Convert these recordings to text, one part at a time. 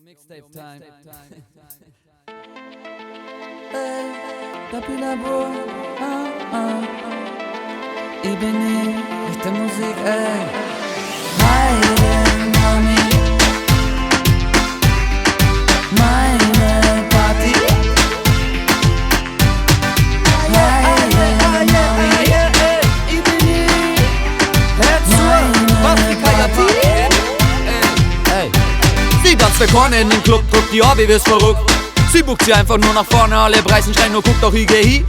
Mixtape time. Ey, Tapila Bro, ich bin nie echte Musik, ey. Meine Mami, meine Party. Meine Mami, ich bin nie Ey. Sie tanzt für Korne in den Club, guckt die Hobby, wirst verrückt. Sie buckt sie einfach nur nach vorne, alle preisen schreien, nur guckt doch ich geh hi.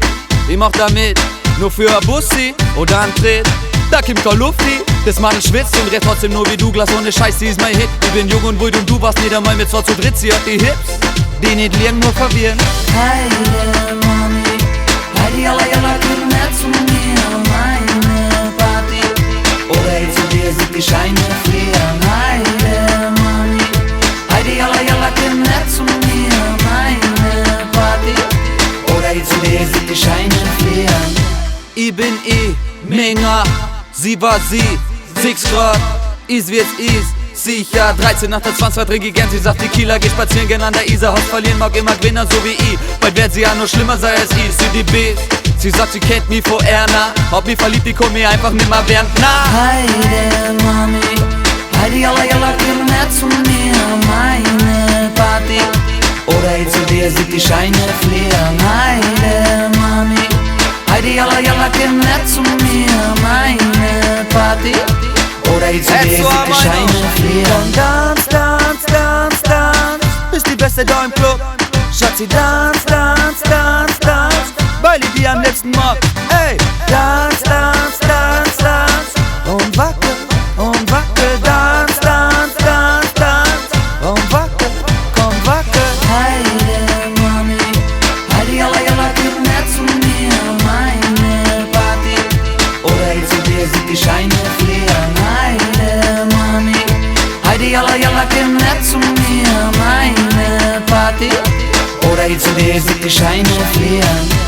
Die macht da mit, nur für ein Bussi oder ein Tritt. Da kommt kein Lufti, das Mann schwitzt und redet trotzdem nur wie Douglas, ohne Scheiß, sie ist mein Hit. Ich bin jung und wild und du warst nicht einmal mit 2 zu dritt, sie hat die Hips, die nicht lernen, nur verwirren. Heide Mami, Heidi jalla komm her zu mir, meine Party. Oder ich zu dir, sieht die Scheine frieren. Heide Mami, Heidi jalla komm her zu mir, meine Party. Oder ich zu dir, sieht die Scheine frieren. Ich bin Mega, sie war sie, 6 Grad, is wie es ist, sicher 13 nach der 20 trinke ich gern, sie sagt Tequila, geh spazieren gern an der Isar, Haus verlieren mag immer gewinnen, so wie ich, bald wird sie ja nur schlimmer, sei es ich, sie die Best, sie sagt sie kennt mich vor Erna, ob mich verliebt, die komm mir einfach nimmer werden, Heide Mami, Heidi jalla komm her zu mir, meine Party. Oder ich zu dir, sieht die Scheine fliehen. Heide Mami, Heidi jalla komm her zu mir, meine Party. Oder ich zu dir, sieht die Scheine fliehen. Dance, dance, dance, dance, bist die Beste da im Club, Schatzi, dance, dance, dance, dance, weil ich dir am letzten Mal, ey, dance, dance, dance, dance, und wackel, dance, dance, dance, dance, und wackel, komm wackel. Heide Mami, Heidi jalla komm her zu mir, meine Party. Oder ich zu dir, sieht die Scheine fliehen. Heide Mami, Heidi jalla komm her zu mir, meine Party. Oder ich zu dir, sieht die Scheine fliehen.